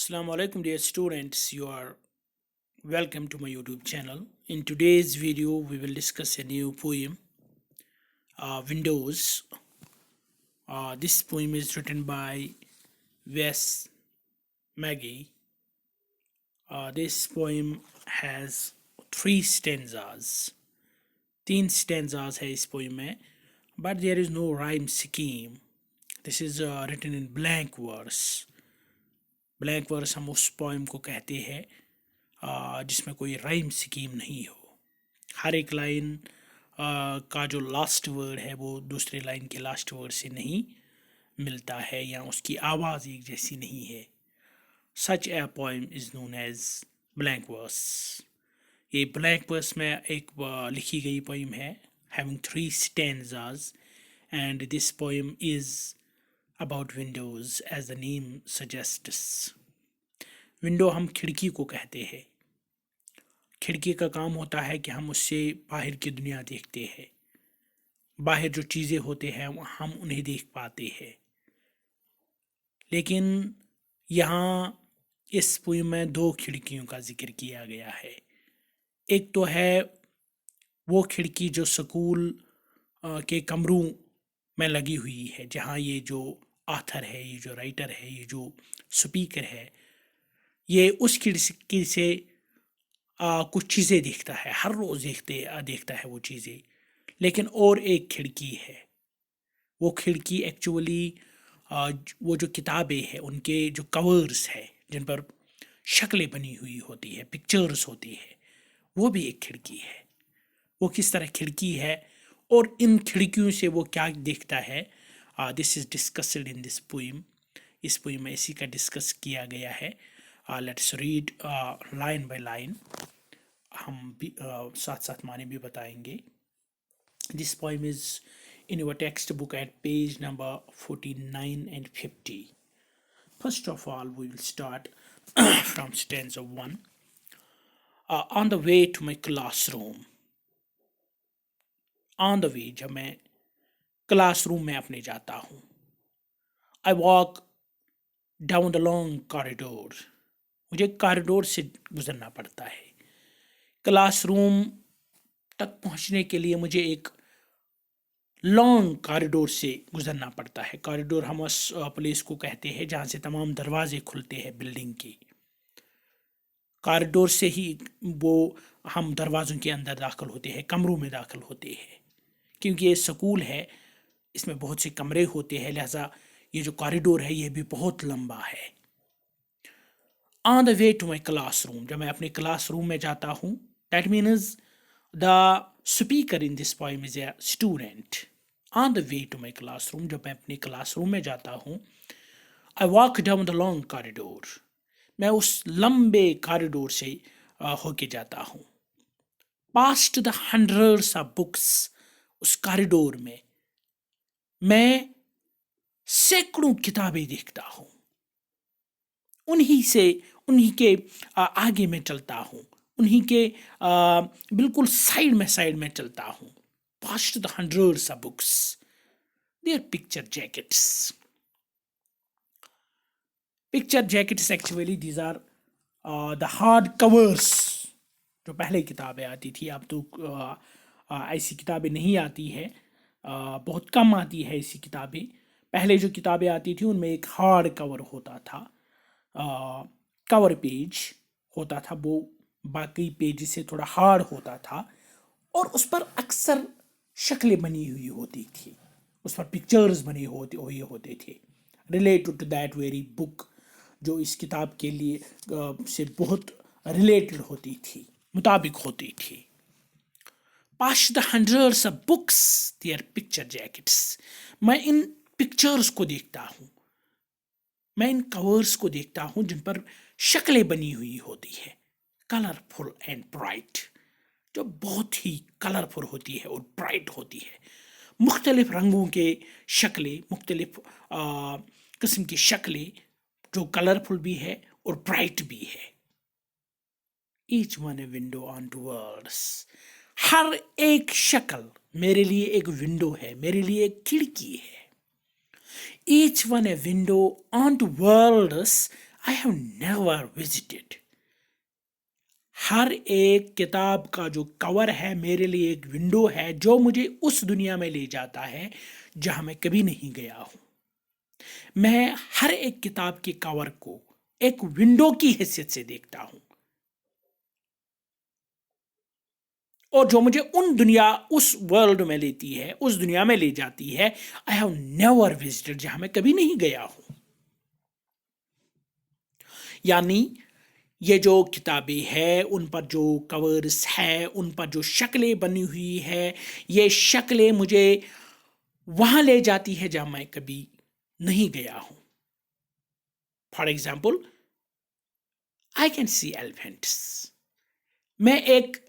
Assalamu alaikum, dear students. You are welcome to my YouTube channel. In today's video, we will discuss a new poem, Windows. This poem is written by Wes Maggie. This poem has three stanzas. तीन stanzas है इस poem में, but there is no rhyme scheme. This is written in blank verse. Blank verse हम उस poem को कहते हैं जिसमें कोई राइम स्कीम नहीं हो. हर एक लाइन का जो लास्ट वर्ड है वो दूसरे लाइन के लास्ट वर्ड से नहीं मिलता है या उसकी आवाज़ एक जैसी नहीं है. Such a poem is known as blank verse. ये ब्लैंक वर्स में एक लिखी गई पोइम है having three stanzas and this poem is about windows as the name suggests. Window हम खिड़की को कहते हैं. खिड़की का काम होता है कि हम उससे बाहर की दुनिया देखते हैं. बाहर जो चीज़ें होते हैं हम उन्हें देख पाते हैं. लेकिन यहाँ इस पोएम में दो खिड़कियों का जिक्र किया गया है. एक तो है वो खिड़की जो स्कूल के कमरों में लगी हुई है, जहाँ ये जो आथर है, ये जो राइटर है, ये जो स्पीकर है, ये उस खिड़की से कुछ चीज़ें देखता है, हर रोज़ देखता है वो चीज़ें. लेकिन और एक खिड़की है. वो खिड़की एक्चुअली वो जो किताबें हैं उनके जो कवर्स है जिन पर शक्लें बनी हुई होती है, पिक्चर्स होती है, वो भी एक खिड़की है. वो किस तरह खिड़की है और इन खिड़कियों से वो क्या देखता है, this is discussed in this poem. इस पोइम में इसी का डिस्कस किया गया है. Let's read line by line. हम भी साथ साथ माने भी बताएंगे. This poem is in your text book at page number 49 and 50. First of all, we will start from stanza 1. On the way to my classroom. On the वे, जब मैं classroom में अपने जाता हूँ. I walk down the long corridor. मुझे corridor से गुजरना पड़ता है. क्लासरूम तक पहुँचने के लिए मुझे एक लॉन्ग कॉरिडोर से गुजरना पड़ता है. कॉरिडोर हम उस प्लेस को कहते हैं जहाँ से तमाम दरवाजे खुलते हैं बिल्डिंग के. कॉरिडोर से ही वो हम दरवाज़ों के अंदर दाखिल होते हैं, कमरों में दाखिल होते हैं. क्योंकि ये स्कूल है, इसमें बहुत से कमरे होते हैं, लिहाजा ये जो कॉरिडोर है ये भी बहुत लंबा है. On the way to my classroom, जब मैं अपने क्लासरूम में जाता हूँ, that means the speaker in this poem is a student. On the way to my classroom, जब मैं अपने क्लासरूम में जाता हूँ. I walk down the long corridor, मैं उस लंबे कॉरिडोर से होके जाता हूँ. Past the hundreds of books, उस कॉरिडोर में मैं सैकड़ों किताबें देखता हूँ. उन्हीं के आगे में चलता हूँ, उन्हीं के बिल्कुल साइड में चलता हूँ. Past the hundreds of books, their picture jackets. Picture jackets actually these are the hard covers. जो पहले किताबें आती थी, अब तो ऐसी किताबें नहीं आती है, बहुत कम आती है ऐसी किताबें. पहले जो किताबें आती थी उनमें एक हार्ड कवर होता था, कवर पेज होता था, वो बाकी पेज से थोड़ा हार्ड होता था और उस पर अक्सर शक्लें बनी हुई होती थी, उस पर पिक्चर्स बने हुए होते थे related to that very book, जो इस किताब के लिए से बहुत रिलेटेड होती थी, मुताबिक होती थी. Past the hundreds of books, their picture jackets. मैं इन पिक्चर्स को देखता हूँ, मैं इन कवर्स को देखता हूँ जिन पर शक्लें बनी हुई होती है, कलरफुल एंड ब्राइट, जो बहुत ही कलरफुल होती है और ब्राइट होती है. मुख्तलिफ रंगों के शक्लें, मुख्तलिफ किस्म की शक्लें जो कलरफुल भी है और ब्राइट भी है. Each one a window on two worlds. हर एक शक्ल मेरे लिए एक विंडो है, मेरे लिए एक खिड़की है. Each one a window on two worlds. I have never visited. हर एक किताब का जो कवर है मेरे लिए एक विंडो है जो मुझे उस दुनिया में ले जाता है जहां मैं कभी नहीं गया हूं। मैं हर एक किताब के कवर को एक विंडो की हैसियत से देखता हूं और जो मुझे उस वर्ल्ड में लेती है, उस दुनिया में ले जाती है। आई हैव नेवर विजिटेड, जहां मैं कभी नहीं गया हूं। यानी ये जो किताबें हैं उन पर जो कवर्स है, उन पर जो शक्लें बनी हुई है, ये शक्लें मुझे वहां ले जाती है जहां मैं कभी नहीं गया हूं। For example, I can see elephants. मैं एक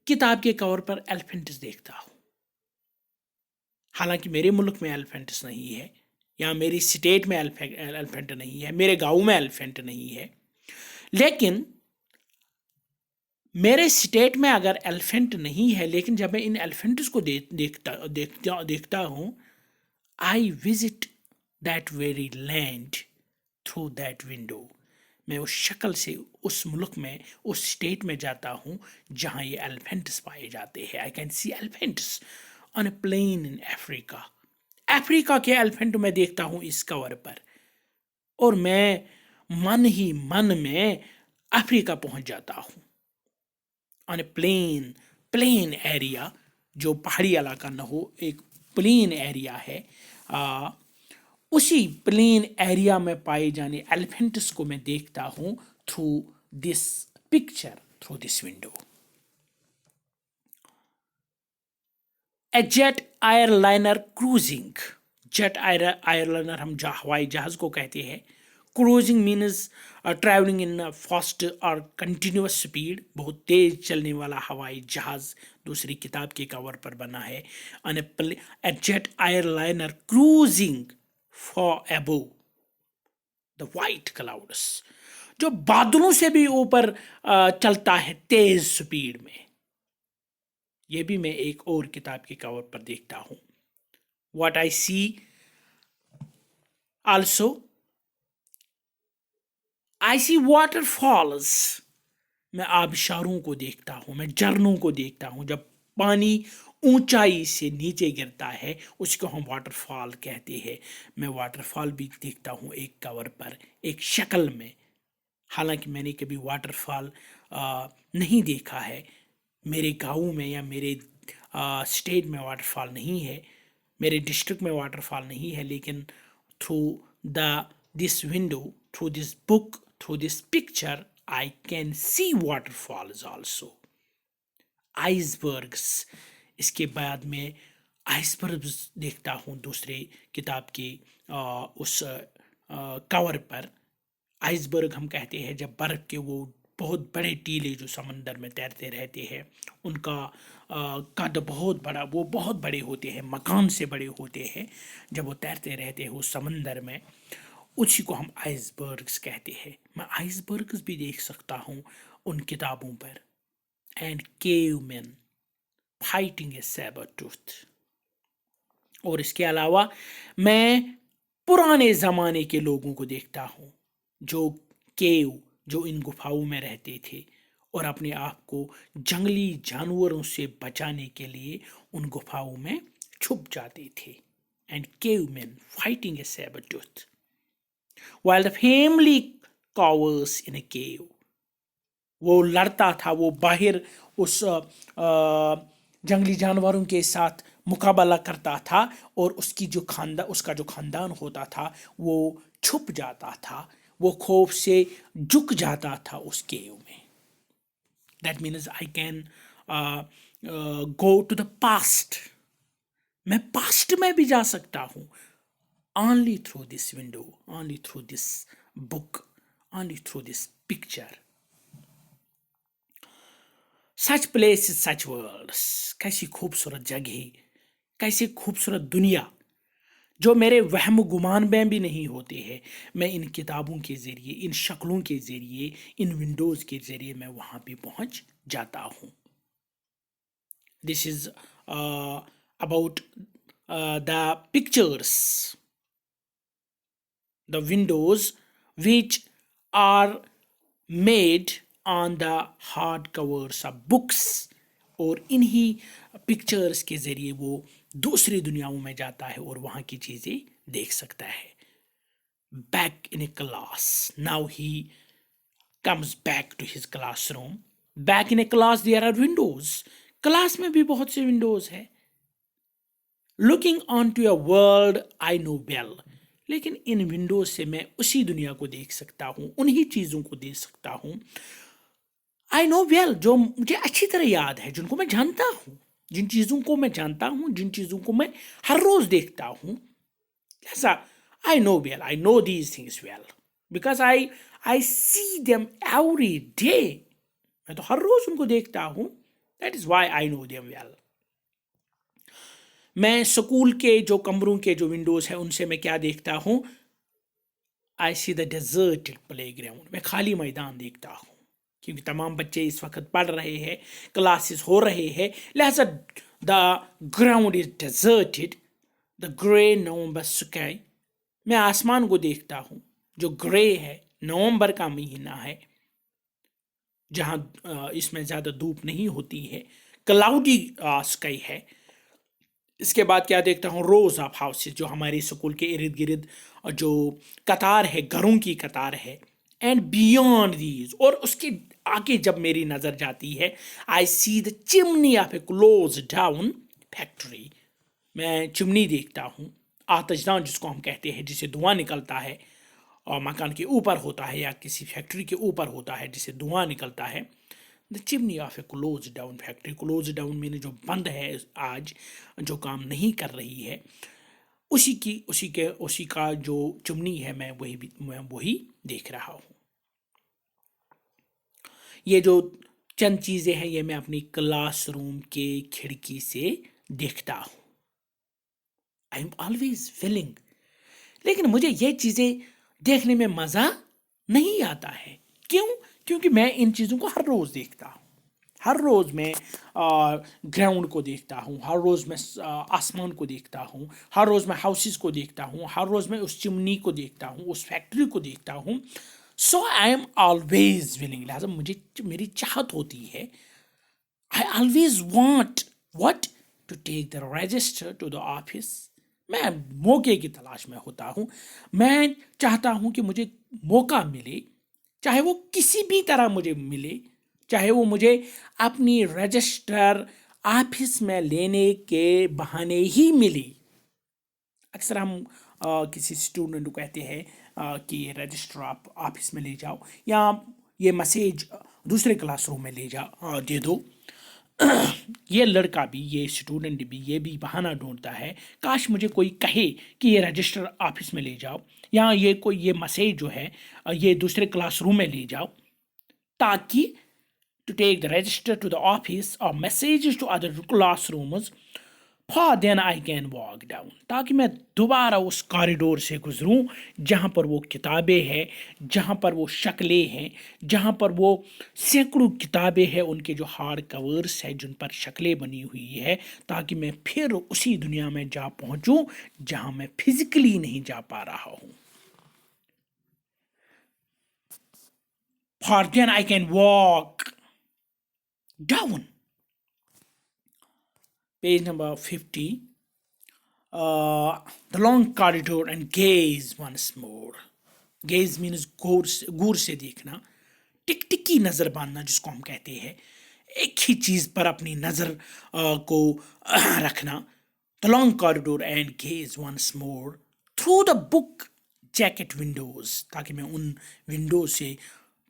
किताब के कवर पर एलिफेंट्स देखता हूं। हालांकि मेरे मुल्क में एलिफेंट्स नहीं है, या मेरी स्टेट में एलिफेंट नहीं है, मेरे गांव में एलिफेंट नहीं है, लेकिन मेरे स्टेट में अगर एलिफेंट नहीं है, लेकिन जब मैं इन एलिफेंट्स को देखता हूँ, I visit that very land through that window. मैं उस शक्ल से उस मुल्क में, उस स्टेट में जाता हूँ जहाँ ये एलिफेंट्स पाए जाते हैं। I can see elephants on a plain in Africa. Africa के एलिफेंट मैं देखता हूँ इस कवर पर, और मैं मन ही मन में अफ्रीका पहुँच जाता हूँ। ऑन ए प्लेन एरिया, जो पहाड़ी इलाका न हो, एक प्लेन एरिया है, उसी प्लेन एरिया में पाए जाने एलिफेंट्स को मैं देखता हूं through this picture, through this window. A jet airliner cruising. Jet airliner हम हवाई जहाज को कहते हैं। Cruising means travelling in fast और कंटिन्यूस स्पीड, बहुत तेज चलने वाला हवाई जहाज दूसरी किताब के कवर पर बना है। A jet airliner cruising far above the white clouds, जो बादलों से भी ऊपर चलता है तेज स्पीड में। ये भी मैं एक और किताब के कवर पर देखता हूं। What I see also, I see waterfalls. मैं आबशारों को देखता हूं, मैं झरनों को देखता हूं। जब पानी ऊंचाई से नीचे गिरता है उसको हम वाटरफॉल कहते हैं। मैं वाटरफॉल भी देखता हूं एक कवर पर, एक शक्ल में। हालांकि मैंने कभी वाटरफॉल नहीं देखा है। मेरे गांव में या मेरे स्टेट में वाटरफॉल नहीं है, मेरे डिस्ट्रिक्ट में वाटरफॉल नहीं है, लेकिन through this window, through this book, through this picture, I can see waterfalls also. Icebergs. इसके बाद में आइसबर्ग्स देखता हूँ दूसरे किताब के उस कवर पर। आइसबर्ग हम कहते हैं जब बर्फ़ के वो बहुत बड़े टीले जो समंदर में तैरते रहते हैं, उनका कद बहुत बड़ा, वो बहुत बड़े होते हैं, मकान से बड़े होते हैं जब वो तैरते रहते हैं उस समंदर में। उसी को हम आइसबर्ग्स कहते हैं। मैं आइसबर्ग्स भी देख सकता हूँ उन किताबों पर। And caveman fighting a Saber tooth. और इसके अलावा मैं पुराने ज़माने के लोगों को देखता हूँ जो जो इन गुफाओं में रहते थे और अपने आप को जंगली जानवरों से बचाने के लिए उन गुफाओं में छुप जाते थे। And caveman fighting a Saber tooth while the family cowers in a cave। वो लड़ता था, वो बाहर उस जंगली जानवरों के साथ मुकाबला करता था, और उसका जो खानदान होता था वो छुप जाता था, वो खौफ से झुक जाता था उस केव में। That means I can go to the past. मैं पास्ट में भी जा सकता हूँ only through this window, only through this book, only through this picture. Such places, such worlds। कैसी खूबसूरत जगह, कैसी खूबसूरत दुनिया जो मेरे वहम गुमान में भी नहीं होते हैं। मैं इन किताबों के ज़रिए, इन शक्लों के ज़रिए, इन विंडोज़ के ज़रिए मैं वहाँ भी पहुँच जाता हूँ। This is about the pictures, the windows which are made on the hard covers of books, اور انہی پکچرز کے ذریعے وہ دوسری دنیاؤں میں جاتا ہے اور وہاں کی چیزیں دیکھ سکتا ہے. Back in a class, now he comes back to his classroom. Back in a class there are windows. Class میں بھی بہت سے ونڈوز ہے. Looking onto a world I know well. لیکن ان ونڈوز سے میں اسی دنیا کو دیکھ سکتا ہوں, انہی چیزوں کو دیکھ سکتا ہوں. I know well, جو مجھے اچھی طرح یاد ہے, جن کو میں جانتا ہوں, جن چیزوں کو میں جانتا ہوں, جن چیزوں کو میں ہر روز دیکھتا ہوں. ایسا I know well, I know these things well, because I see them every day. میں تو ہر روز ان کو دیکھتا ہوں. That is why I know them well. میں سکول کے جو کمروں کے جو ونڈوز ہیں ان سے میں کیا دیکھتا ہوں؟ I see the deserted playground. میں خالی میدان دیکھتا ہوں, کیونکہ تمام بچے اس وقت پڑھ رہے ہیں, کلاسز ہو رہے ہیں, لہذا the ground is deserted. The grey November sky. میں آسمان کو دیکھتا ہوں جو گرے ہے, نومبر کا مہینہ ہے, جہاں اس میں زیادہ دھوپ نہیں ہوتی ہے, کلاؤڈی اسکائی ہے. اس کے بعد کیا دیکھتا ہوں؟ روز آف ہاؤسز, جو ہمارے اسکول کے ارد گرد جو قطار ہے, گھروں کی قطار ہے. اینڈ بیونڈ دیز, اور اس کے آگے جب میری نظر جاتی ہے, I see the chimney of a close down factory. میں چمنی دیکھتا ہوں, آتش دان جس کو ہم کہتے ہیں, جسے دھواں نکلتا ہے اور مکان کے اوپر ہوتا ہے یا کسی فیکٹری کے اوپر ہوتا ہے جسے دھواں نکلتا ہے. The chimney of a close down factory. Close down میں نے جو بند ہے آج, جو کام نہیں کر رہی ہے, اسی کا جو چمنی ہے میں وہی دیکھ رہا ہوں. یہ جو چند چیزیں ہیں یہ میں اپنی کلاس روم کے کھڑکی سے دیکھتا ہوں. آئی ایم آلویز فیلنگ. لیکن مجھے یہ چیزیں دیکھنے میں مزہ نہیں آتا ہے. کیوں؟ کیونکہ میں ان چیزوں کو ہر روز دیکھتا ہوں. ہر روز میں گراؤنڈ کو دیکھتا ہوں, ہر روز میں آسمان کو دیکھتا ہوں, ہر روز میں ہاؤسز کو دیکھتا ہوں, ہر روز میں اس چمنی کو دیکھتا ہوں, اس فیکٹری کو دیکھتا ہوں. So I am always willing. لہٰذا میری چاہت ہوتی ہے, I always want what to take the register to the office. میں موقع کی تلاش میں ہوتا ہوں. میں چاہتا ہوں کہ مجھے موقع ملے, چاہے وہ کسی بھی طرح مجھے ملے, چاہے وہ مجھے اپنی رجسٹر آفس میں لینے کے بہانے ہی ملے. اکثر ہم کسی اسٹوڈنٹ کو کہتے ہیں کہ یہ رجسٹر آپ آفس میں لے جاؤ, یا یہ میسیج دوسرے کلاس روم میں دے دو. یہ لڑکا بھی, یہ اسٹوڈنٹ بھی, یہ بھی بہانہ ڈھونڈتا ہے, کاش مجھے کوئی کہے کہ یہ رجسٹر آفس میں لے جاؤ, یا یہ میسیج جو ہے یہ دوسرے کلاس روم میں لے جاؤ, تاکہ to take the register to the office or messages to other classrooms, for then I can walk down. تاکہ میں دوبارہ اس کاریڈور سے گزروں جہاں پر وہ کتابیں ہیں, جہاں پر وہ شکلیں ہیں, جہاں پر وہ سینکڑوں کتابیں ہیں, ان کے جو ہارڈ کورس ہیں جن پر شکلیں بنی ہوئی ہے, تاکہ میں پھر اسی دنیا میں جا پہنچوں جہاں میں فزیکلی نہیں جا پا رہا ہوں. For then I can walk down. Page number 50. The long corridor and gaze once more. Gaze means غور سے دیکھنا, ٹک ٹکی نظر باندھنا جس کو ہم کہتے ہیں, ایک ہی چیز پر اپنی نظر کو رکھنا. The long corridor and gaze once more through the book jacket windows. تاکہ میں ان ونڈو سے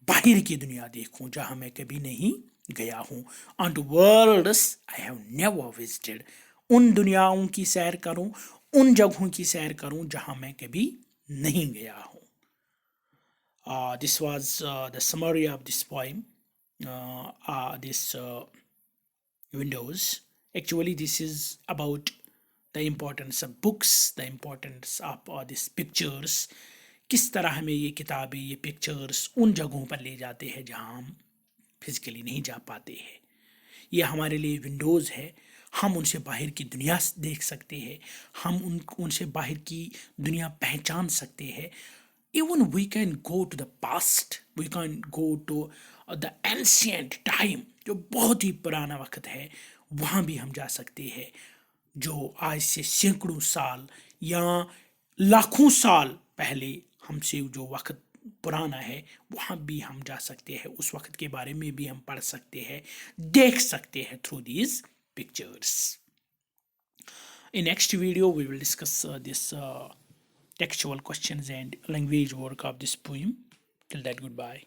باہر کی دنیا دیکھوں جہاں میں کبھی نہیں گیا ہوں. onto worlds I have never visited. ان دنیاؤں کی سیر کروں, ان جگہوں کی سیر کروں جہاں میں کبھی نہیں گیا ہوں. This was the summary of this poem, this windows. Actually this is about the importance of books, the importance of these pictures. کس طرح ہمیں یہ کتابیں, یہ پکچرز ان جگہوں پر لے جاتے ہیں جہاں ہم فزیکلی نہیں جا پاتے ہیں. یہ ہمارے لیے ونڈوز ہے, ہم ان سے باہر کی دنیا دیکھ سکتے ہیں, ہم ان سے باہر کی دنیا پہچان سکتے ہیں. Even we can go to the past, we can go to the ancient time, جو بہت ہی پرانا وقت ہے وہاں بھی ہم جا سکتے ہیں. جو آج سے سینکڑوں سال یا لاکھوں سال پہلے ہم سے جو وقت پرانا ہے وہاں بھی ہم جا سکتے ہیں. اس وقت کے بارے میں بھی ہم پڑھ سکتے ہیں, دیکھ سکتے ہیں through these pictures. In next video we will discuss this textual questions and language work of this poem. Till that, goodbye.